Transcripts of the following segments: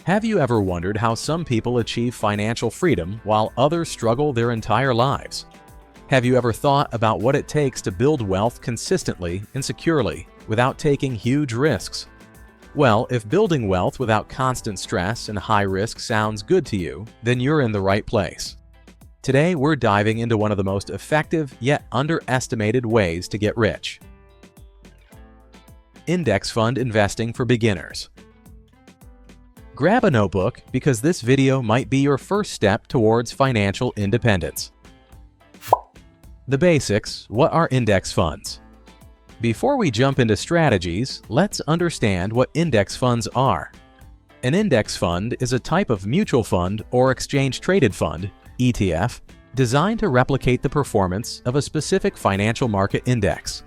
Have you ever wondered how some people achieve financial freedom while others struggle their entire lives? Have you ever thought about what it takes to build wealth consistently and securely without taking huge risks? Well, if building wealth without constant stress and high risk sounds good to you, then you're in the right place. Today, we're diving into one of the most effective yet underestimated ways to get rich: index fund investing for beginners. Grab a notebook because this video might be your first step towards financial independence. The basics: what are index funds? Before we jump into strategies, let's understand what index funds are. An index fund is a type of mutual fund or exchange-traded fund, ETF, designed to replicate the performance of a specific financial market index.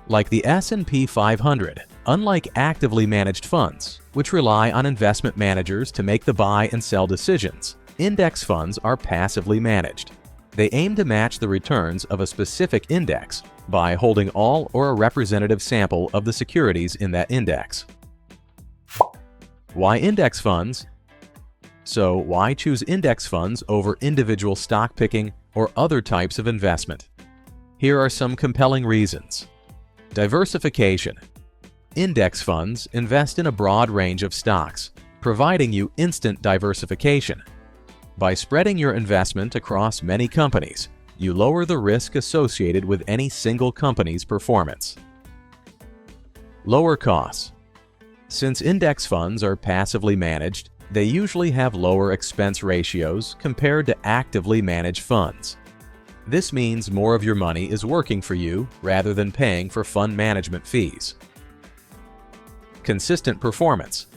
Like the S&P 500, unlike actively managed funds, which rely on investment managers to make the buy and sell decisions, index funds are passively managed. They aim to match the returns of a specific index by holding all or a representative sample of the securities in that index. Why index funds? So, why choose index funds over individual stock picking or other types of investment? Here are some compelling reasons. Diversification. Index funds invest in a broad range of stocks, providing you instant diversification. By spreading your investment across many companies, you lower the risk associated with any single company's performance. Lower costs. Since index funds are passively managed, they usually have lower expense ratios compared to actively managed funds. This means more of your money is working for you rather than paying for fund management fees. Consistent performance.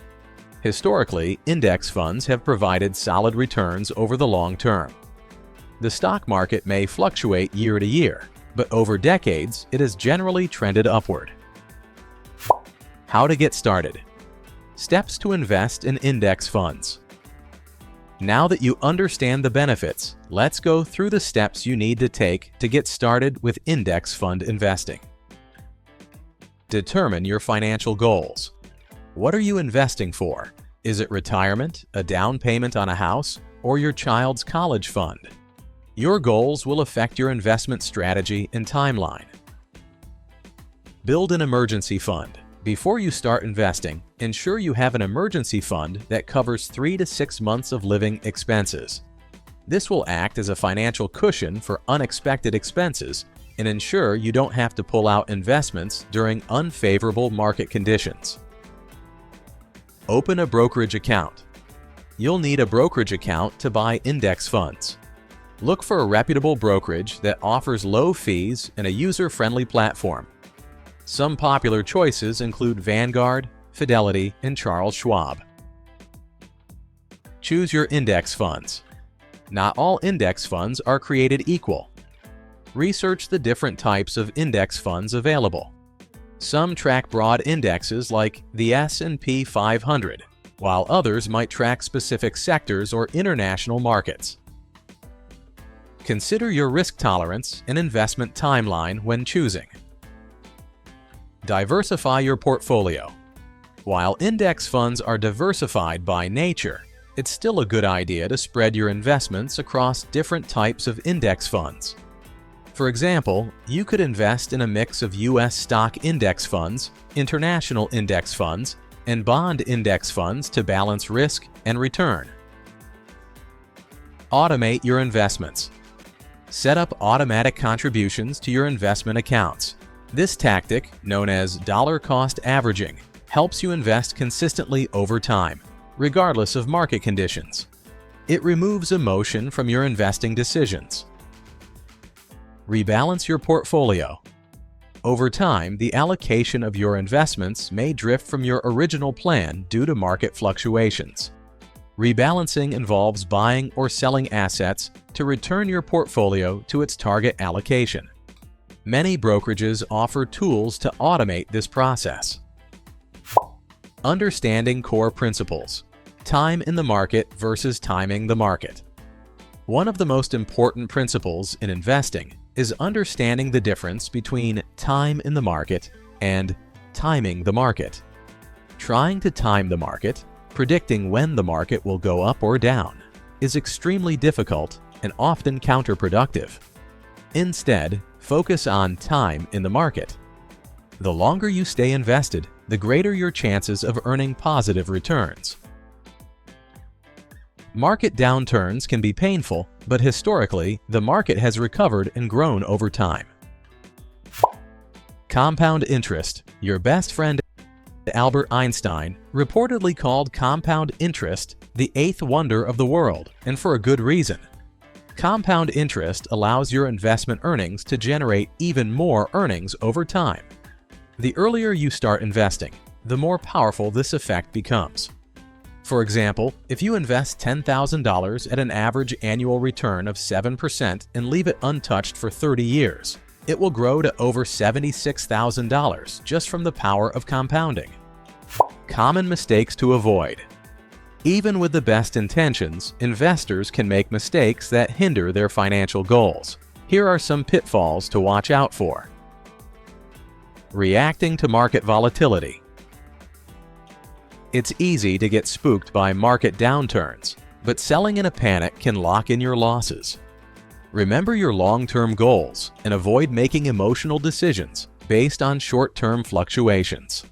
Historically, index funds have provided solid returns over the long term. The stock market may fluctuate year to year, but over decades, it has generally trended upward. How to get started. Steps to invest in index funds. Now that you understand the benefits, let's go through the steps you need to take to get started with index fund investing. Determine your financial goals. What are you investing for? Is it retirement, a down payment on a house, or your child's college fund? Your goals will affect your investment strategy and timeline. Build an emergency fund. Before you start investing, ensure you have an emergency fund that covers 3 to 6 months of living expenses. This will act as a financial cushion for unexpected expenses and ensure you don't have to pull out investments during unfavorable market conditions. Open a brokerage account. You'll need a brokerage account to buy index funds. Look for a reputable brokerage that offers low fees and a user-friendly platform. Some popular choices include Vanguard, Fidelity, and Charles Schwab. Choose your index funds. Not all index funds are created equal. Research the different types of index funds available. Some track broad indexes like the S&P 500, while others might track specific sectors or international markets. Consider your risk tolerance and investment timeline when choosing. Diversify your portfolio. While index funds are diversified by nature, it's still a good idea to spread your investments across different types of index funds. For example, you could invest in a mix of U.S. stock index funds, international index funds, and bond index funds to balance risk and return. Automate your investments. Set up automatic contributions to your investment accounts. This tactic, known as dollar cost averaging, helps you invest consistently over time, regardless of market conditions. It removes emotion from your investing decisions. Rebalance your portfolio. Over time, the allocation of your investments may drift from your original plan due to market fluctuations. Rebalancing involves buying or selling assets to return your portfolio to its target allocation. Many brokerages offer tools to automate this process. Understanding core principles. Time in the market versus timing the market. One of the most important principles in investing is understanding the difference between time in the market and timing the market. Trying to time the market, Predicting when the market will go up or down is extremely difficult and often counterproductive. Instead, focus on time in the market. The longer you stay invested, the greater your chances of earning positive returns. Market downturns can be painful, but historically, the market has recovered and grown over time. Compound interest. Your best friend Albert Einstein reportedly called compound interest the eighth wonder of the world, and for a good reason. Compound interest allows your investment earnings to generate even more earnings over time. The earlier you start investing, the more powerful this effect becomes. For example, if you invest $10,000 at an average annual return of 7% and leave it untouched for 30 years, it will grow to over $76,000 just from the power of compounding. Common mistakes to avoid. Even with the best intentions, investors can make mistakes that hinder their financial goals. Here are some pitfalls to watch out for. Reacting to market volatility. It's easy to get spooked by market downturns, but selling in a panic can lock in your losses. Remember your long-term goals and avoid making emotional decisions based on short-term fluctuations.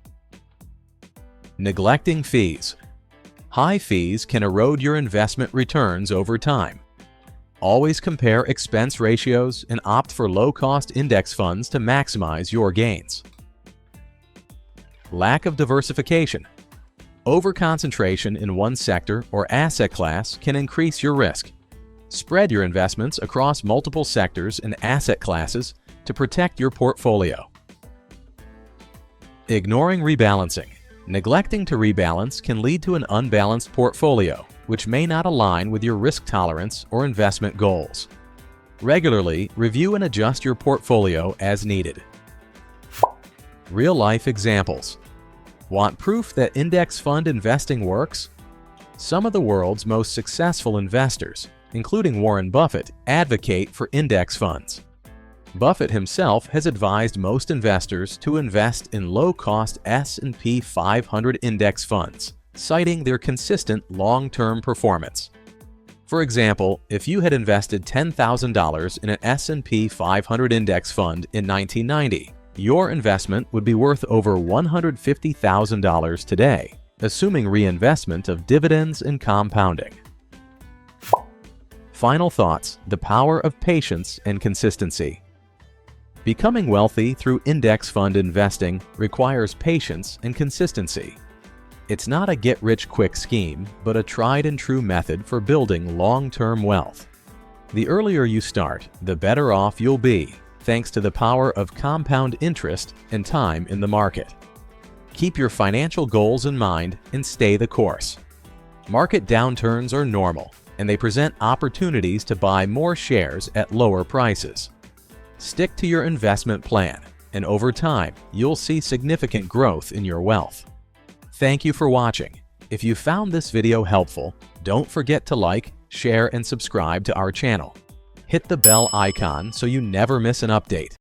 Neglecting fees. High fees can erode your investment returns over time. Always compare expense ratios and opt for low-cost index funds to maximize your gains. Lack of diversification. Over-concentration in one sector or asset class can increase your risk. Spread your investments across multiple sectors and asset classes to protect your portfolio. Ignoring rebalancing. Neglecting to rebalance can lead to an unbalanced portfolio, which may not align with your risk tolerance or investment goals. Regularly review and adjust your portfolio as needed. Real-life examples. Want proof that index fund investing works? Some of the world's most successful investors, including Warren Buffett, advocate for index funds. Buffett himself has advised most investors to invest in low-cost S&P 500 index funds, citing their consistent long-term performance. For example, if you had invested $10,000 in an S&P 500 index fund in 1990, your investment would be worth over $150,000 today, assuming reinvestment of dividends and compounding. Final thoughts: the power of patience and consistency. Becoming wealthy through index fund investing requires patience and consistency. It's not a get-rich-quick scheme, but a tried-and-true method for building long-term wealth. The earlier you start, the better off you'll be, thanks to the power of compound interest and time in the market. Keep your financial goals in mind and stay the course. Market downturns are normal, and they present opportunities to buy more shares at lower prices. Stick to your investment plan, and over time, you'll see significant growth in your wealth. Thank you for watching. If you found this video helpful, don't forget to like, share, and subscribe to our channel. Hit the bell icon so you never miss an update.